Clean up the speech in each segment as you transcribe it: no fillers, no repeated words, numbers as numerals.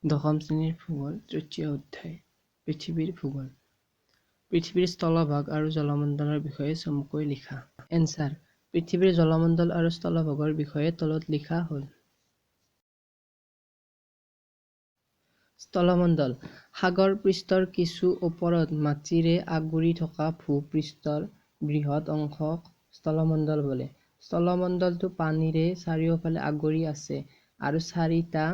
দশম শ্ৰেণীৰ ভূগোল তৃতীয় অধ্যায় পৃথিৱীৰ ভূগোল। পৃথিৱীৰ স্থলভাগ আৰু জলমণ্ডলৰ বিষয়ে চমুকৈ লিখা। এনচাৰ: পৃথিৱীৰ জলমণ্ডল আৰু স্থলভাগৰ বিষয়ে তলত লিখা হ'ল। স্থলমণ্ডল: সাগৰ পৃষ্ঠৰ কিছু ওপৰত মাটিৰে আগুৰি থকা ভূ-পৃষ্ঠৰ বৃহৎ অংশক স্থলমণ্ডল বোলে। স্থলমণ্ডলটো পানীৰে চাৰিওফালে আগুৰি আছে আৰু চাৰিটা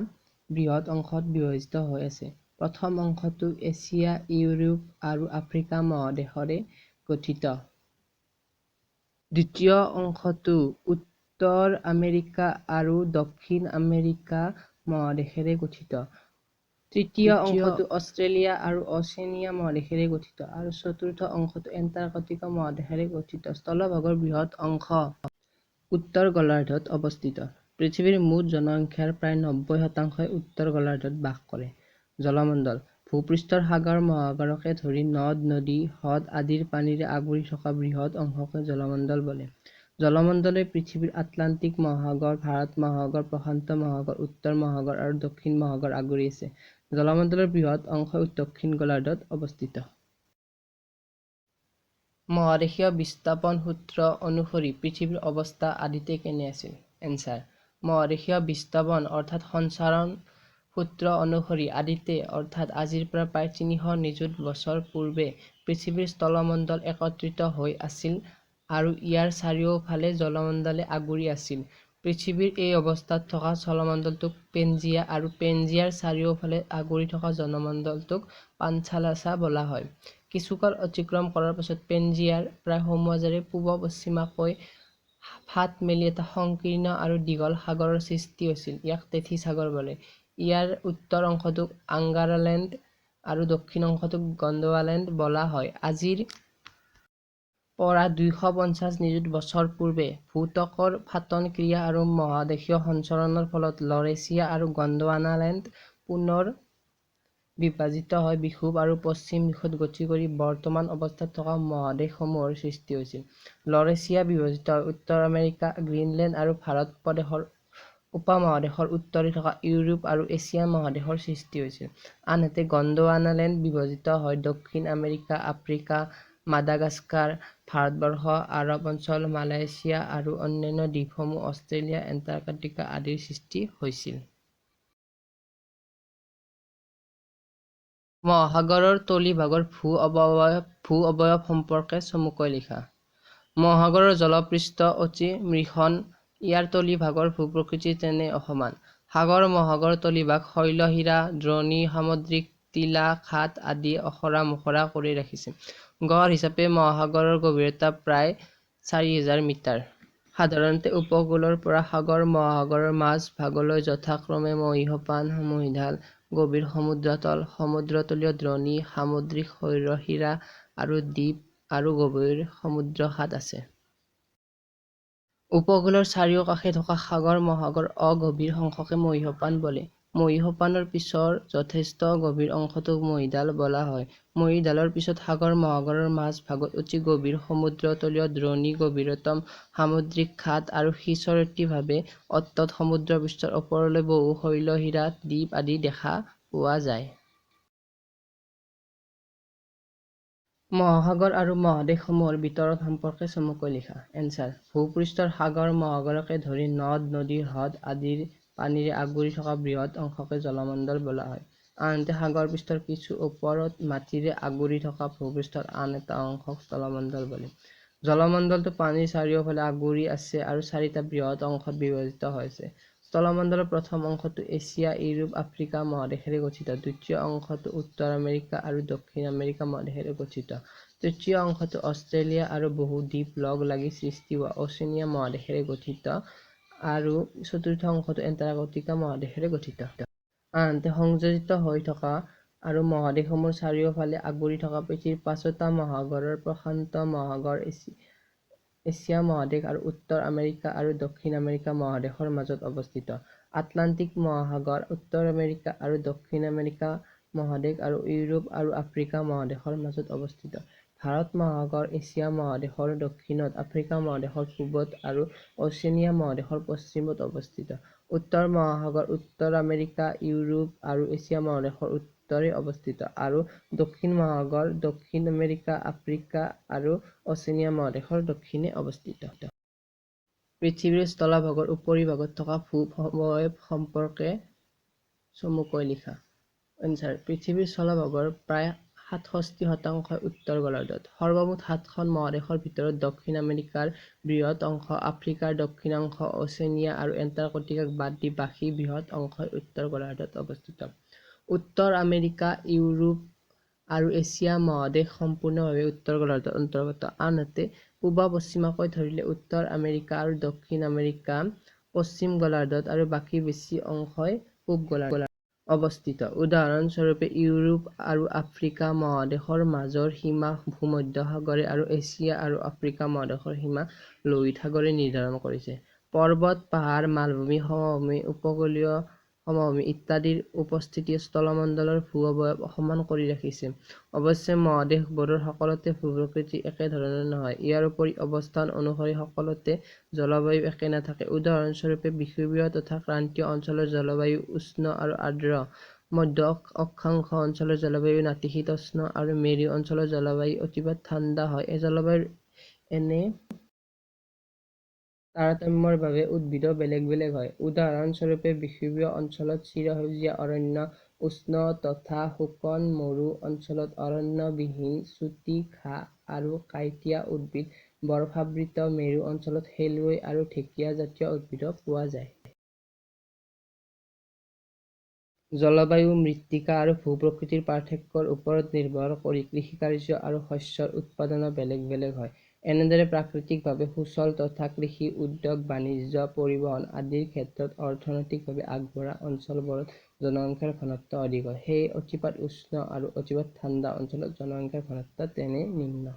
বৃহৎ অংশত বিভাজিত হৈ আছে। প্ৰথম অংশটো এছিয়া, ইউৰোপ আৰু আফ্ৰিকা মহাদেশৰে গঠিত। দ্বিতীয় অংশটো উত্তৰ আমেৰিকা আৰু দক্ষিণ আমেৰিকা মহাদেশেৰে গঠিত। তৃতীয় অংশটো অষ্ট্ৰেলিয়া আৰু অচেনিয়া মহাদেশেৰে গঠিত আৰু চতুৰ্থ অংশটো এণ্টাৰ্কটিকা মহাদেশেৰে গঠিত। স্থলভাগৰ বৃহৎ অংশ উত্তৰ গোলাৰ্ধত অৱস্থিত। পৃথিৱীৰ মুঠ জনসংখ্যাৰ প্ৰায় ৯০% উত্তৰ গোলাৰ্ধত বাস কৰে। জলমণ্ডল: ভূপৃষ্ঠৰ সাগৰ মহাসাগৰকে ধৰি নদ-নদী, হ্ৰদ আদিৰ পানীৰে আগুৰি থকা বৃহৎ অংশকে জলমণ্ডল বোলে। জলমণ্ডলে পৃথিৱীৰ আটলান্টিক মহাসাগৰ, ভাৰত মহাসাগৰ, প্ৰশান্ত মহাসাগৰ, উত্তৰ মহাসাগৰ আৰু দক্ষিণ মহাসাগৰ আগুৰি আছে। জলমণ্ডলৰ বৃহৎ অংশই দক্ষিণ গোলাৰ্ধত অৱস্থিত। মহাদেশীয় বিস্তাপন সূত্ৰ অনুসৰি পৃথিৱীৰ অৱস্থা আদিতে কেনে আছিল? এনচাৰ: মহাদেশীয় বিস্তাপন অৰ্থাৎ সঞ্চাৰণ সূত্ৰ অনুসৰি আদিতে অৰ্থাৎ আজিৰ পৰা প্ৰায় ৩০০ নিযুত বছৰ পূৰ্বে পৃথিৱীৰ স্থলমণ্ডল একত্ৰিত হৈ আছিল আৰু ইয়াৰ চাৰিওফালে জলমণ্ডলে আগুৰি আছিল। পৃথিৱীৰ এই অৱস্থাত থকা স্থলমণ্ডলটোক পেনজিয়া আৰু পেনজিয়াৰ চাৰিওফালে আগুৰি থকা জলমণ্ডলটোক পাঞ্চালাছা বোলা হয়। কিছুকাল অতিক্ৰম কৰাৰ পাছত পেনজিয়াৰ প্ৰায় সমুমাজেৰে পূব-পশ্চিমাকৈ ফাট মেলি এটা সংকীৰ্ণ আৰু দীঘল সাগৰৰ সৃষ্টি হৈছিল। ইয়াক টেথিছ সাগৰ বোলে। ইয়াৰ উত্তৰ অংশটোক আংগাৰলেণ্ড আৰু দক্ষিণ অংশটোক গণ্ডৱালেণ্ড বোলা হয়। আজিৰ পৰা ২৫০ নিযুত বছৰ পূৰ্বে ভূত্বকৰ ফাটন ক্ৰিয়া আৰু মহাদেশীয় সঞ্চৰণৰ ফলত লৰেচিয়া আৰু গণ্ডৱানালেণ্ড পুনৰ বিভাজিত হৈ বিষুৱ আৰু পশ্চিম দিশত গতি কৰি বৰ্তমান অৱস্থাত থকা মহাদেশসমূহৰ সৃষ্টি হৈছিল। লৰেচিয়া বিভাজিত হৈ উত্তৰ আমেৰিকা, গ্ৰীণলেণ্ড আৰু ভাৰত প্ৰদেশৰ উপমহাদেশৰ উত্তৰে থকা ইউৰোপ আৰু এছিয়া মহাদেশৰ সৃষ্টি হৈছিল। আনহাতে গণ্ডৱানালেণ্ড বিভাজিত হৈ দক্ষিণ আমেৰিকা, আফ্ৰিকা, মাডাগাস্কাৰ, ভাৰতবৰ্ষ, আৰৱ অঞ্চল, মালয়েছিয়া আৰু অন্যান্য দ্বীপসমূহ, অষ্ট্ৰেলিয়া, এণ্টাৰ্কটিকা আদিৰ সৃষ্টি হৈছিল। মহাসাগৰৰ তলিভাগৰ ভূ-অৱয়ব সম্পৰ্কে চমুকৈ লিখা। মহাসাগৰৰ জলপৃষ্ঠ অতি মসৃণ। ইয়াৰ তলিভাগৰ ভূ-প্ৰকৃতি তেনে অসমান। সাগৰ-মহাসাগৰ তলিভাগ শৈলশিৰা, দ্ৰোণী, সামুদ্ৰিক টিলা, খাট আদিয়ে অখৰা-মখৰা কৰি ৰাখিছে। গড় হিচাপে মহাসাগৰৰ গভীৰতা প্ৰায় ৪০০০ মিটাৰ। সাধাৰণতে উপকূলৰ পৰা সাগৰ-মহাসাগৰৰ মাজ ভাগলৈ যথাক্ৰমে মহীসোপান, মহীঢাল, গভীৰ সমুদ্ৰতল, সমুদ্ৰতলীয় দ্ৰোণী, সামুদ্ৰিক শৈলশিৰা আৰু দ্বীপ আৰু গভীৰ সমুদ্ৰখাট আছে। উপকূলৰ চাৰিওকাষে থকা সাগৰ-মহাসাগৰ অগভীৰ অংশকে মহীসোপান বোলে। মহীসোপানৰ পিছৰ যথেষ্ট গভীৰ অংশটোক মহীঢাল বোলা হয়। মহীঢালৰ পিছত সাগৰ-মহাসাগৰৰ মাজ ভাগত অতি গভীৰ সমুদ্ৰতলীয় দ্ৰোণী, গভীৰতম সামুদ্ৰিক খাট আৰু সিঁচৰতিভাৱে অতত সমুদ্ৰপৃষ্ঠৰ ওপৰলৈ বহু শৈলশিৰা, দ্বীপ আদি দেখা পোৱা যায়। মহাসাগৰ আৰু মহাদেশসমূহৰ বিতৰণ সম্পৰ্কে চমুকৈ লিখা। এনচাৰ: ভূপৃষ্ঠৰ সাগৰ-মহাসাগৰকে ধৰি নদ-নদী, হ্ৰদ আদিৰ পানীৰে আগুৰি থকা বৃহৎ অংশকে জলমণ্ডল বোলা হয়। আনহাতে সাগৰ পৃষ্ঠৰ কিছু ওপৰত মাটিৰে আগুৰি থকা ভূপৃষ্ঠৰ আন এটা অংশক স্থলমণ্ডল বোলে। জলমণ্ডলটো পানীৰ চাৰিওফালে আগুৰি আছে আৰু চাৰিটা বৃহৎ অংশত বিভাজিত হৈ আছে। স্থলমণ্ডলৰ প্ৰথম অংশটো এছিয়া, ইউৰোপ, আফ্ৰিকা মহাদেশেৰে গঠিত। দ্বিতীয় অংশটো উত্তৰ আমেৰিকা আৰু দক্ষিণ আমেৰিকা মহাদেশেৰে গঠিত। তৃতীয় অংশটো অষ্ট্ৰেলিয়া আৰু বহু দ্বীপ লগ লাগি সৃষ্টি হোৱা অচেনিয়া মহাদেশেৰে গঠিত আৰু চতুৰ্থ অংশটো এণ্টাৰ্কটিকা মহাদেশেৰে গঠিত। আনহাতে সংযোজিত হৈ থকা আৰু মহাদেশসমূহৰ চাৰিওফালে আগুৰি থকা পৃথিৱীৰ পাঁচোটা মহাসাগৰৰ প্ৰশান্ত মহাসাগৰ, এছিয়া মহাদেশ আৰু উত্তৰ আমেৰিকা আৰু দক্ষিণ আমেৰিকা মহাদেশৰ মাজত অৱস্থিত। আটলান্টিক মহাসাগৰ উত্তৰ আমেৰিকা আৰু দক্ষিণ আমেৰিকা মহাদেশ আৰু ইউৰোপ আৰু আফ্ৰিকা মহাদেশৰ মাজত অৱস্থিত। ভাৰত মহাসাগৰ এছিয়া মহাদেশৰ দক্ষিণত, আফ্ৰিকা মহাদেশৰ পূবত আৰু অচেনিয়া মহাদেশৰ পশ্চিমত অৱস্থিত। উত্তৰ মহাসাগৰ উত্তৰ আমেৰিকা, ইউৰোপ আৰু এছিয়া মহাদেশৰ উত্তৰে অৱস্থিত, আৰু দক্ষিণ মহাসাগৰ দক্ষিণ আমেৰিকা, আফ্ৰিকা আৰু অচেনিয়া মহাদেশৰ দক্ষিণে অৱস্থিত। পৃথিৱীৰ স্থলভাগৰ উপৰিভাগত থকা ভূ-অৱয়ব সম্পৰ্কে চমুকৈ লিখা। এনচাৰ: পৃথিৱীৰ স্থলভাগৰ প্ৰায় ৬৭% উত্তৰ গোলাৰ্ধত। সৰ্বমুঠ ৭খন মহাদেশৰ ভিতৰত দক্ষিণ আমেৰিকাৰ বৃহৎ অংশ, আফ্ৰিকাৰ দক্ষিণাংশ, অচেনিয়া আৰু এণ্টাৰ্কটিকাক বাদ দি বাকী বৃহৎ অংশই উত্তৰ গোলাৰ্ধত অৱস্থিত। উত্তৰ আমেৰিকা, ইউৰোপ আৰু এছিয়া মহাদেশ সম্পূৰ্ণভাৱে উত্তৰ গোলাৰ্ধৰ অন্তৰ্গত, আনহাতে পূব-পশ্চিমকৈ ধৰিলে উত্তৰ আমেৰিকা আৰু দক্ষিণ আমেৰিকা পশ্চিম গোলাৰ্ধত আৰু বাকী বেছি অংশই পূব গোলাৰ্ধত অৱস্থিত। উদাহৰণস্বৰূপে, ইউৰোপ আৰু আফ্ৰিকা মহাদেশৰ মাজৰ সীমা ভূমধ্যসাগৰে আৰু এছিয়া আৰু আফ্ৰিকা মহাদেশৰ সীমা লোহিত সাগৰে নিৰ্ধাৰণ কৰিছে। পৰ্বত, পাহাৰ, মালভূমি, সমভূমি, উপকূলীয় সমভূমি ইত্যাদিৰ উপস্থিতিয়ে স্থলমণ্ডলৰ ভূ-অৱয়ব সমান কৰি ৰাখিছে। অৱশ্যে মহাদেশবোৰৰ সকলোতে ভূ-প্ৰকৃতি একেধৰণৰ নহয়। ইয়াৰ উপৰি অৱস্থান অনুসৰি সকলোতে জলবায়ু একে নাথাকে। উদাহৰণস্বৰূপে, বিষুৱীয় তথা ক্ৰান্তীয় অঞ্চলৰ জলবায়ু উষ্ণ আৰু আৰ্দ্ৰ, মধ্য অক্ষাংশ অঞ্চলৰ জলবায়ু নাতিশীতোষ্ণ আৰু মেৰু অঞ্চলৰ জলবায়ু অতিপাত ঠাণ্ডা হয়। এই জলবায়ুৰ এনে তাৰতম্যৰ বাবে উদ্ভিদও বেলেগ বেলেগ হয়। উদাহৰণস্বৰূপে, বিষুৱীয় অঞ্চলত চিৰসেউজীয়া অৰণ্য, উষ্ণ তথা শুকন মৰু অঞ্চলত অৰণ্যবিহীন চুটি ঘাঁহ আৰু কাঁইটীয়া উদ্ভিদ, বৰফাবৃত মেৰু অঞ্চলত শেলুৱৈ আৰু ঢেকীয়াজাতীয় উদ্ভিদও পোৱা যায়। জলবায়ু, মৃত্তিকা আৰু ভূ-প্ৰকৃতিৰ পাৰ্থক্যৰ ওপৰত নিৰ্ভৰ কৰি কৃষিকাৰ্য আৰু শস্যৰ উৎপাদনো বেলেগ বেলেগ হয়। এনেদৰে প্ৰাকৃতিকভাৱে সুচল তথা কৃষি উদ্যোগ, বাণিজ্য, পৰিবহণ আদিৰ ক্ষেত্ৰত অৰ্থনৈতিকভাৱে আগবঢ়া অঞ্চলবোৰত জনসংখ্যাৰ ঘনত্ব অধিক হয়। সেয়ে অতিপাত উষ্ণ আৰু অতিপাত ঠাণ্ডা অঞ্চলত জনসংখ্যাৰ ঘনত্ব তেনে নিম্ন।